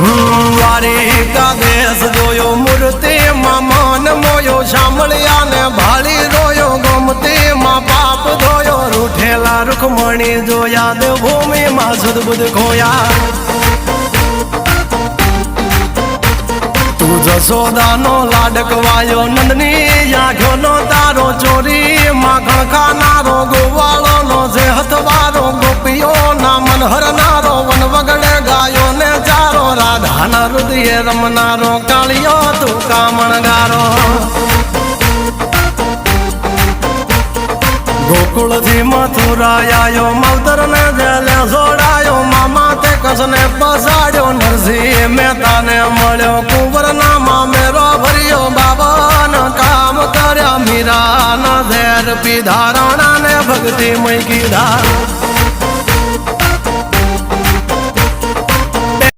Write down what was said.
દ્વારિકા દેશ જોયો મૂર્તિમાં મન મોયો સાંભળ્યા ને ભાળી રોયો ગમતીમાં પાપ ધોયો રૂઠેલા રૂખમણી જોયા દેવભૂમિમાં સદબુદ્ધ ખોયા તું જશોદાનો લાડકવાયો નંદની આંખોનો તારો ચોરી માખણ ખાનારો ગોવાળોનો જે હથવારો ગોપીઓના મન હરનારો વન વગડે ગાયો ને ચારો રાધાના હૃદયે રમનારો કાળિયો તું કામણગારો ગોકુળથી મથુરા આયો માવતર ને જેલે જોડાયો મામા તે કસને પસાડ્યો નરસિંહ મહેતાને મળ્યો કુંવરના મામેરો ભર્યો બાબાના કામ કર્યા મીરાના ઝેર પીધા રાણાને ભક્તિ મય કીધા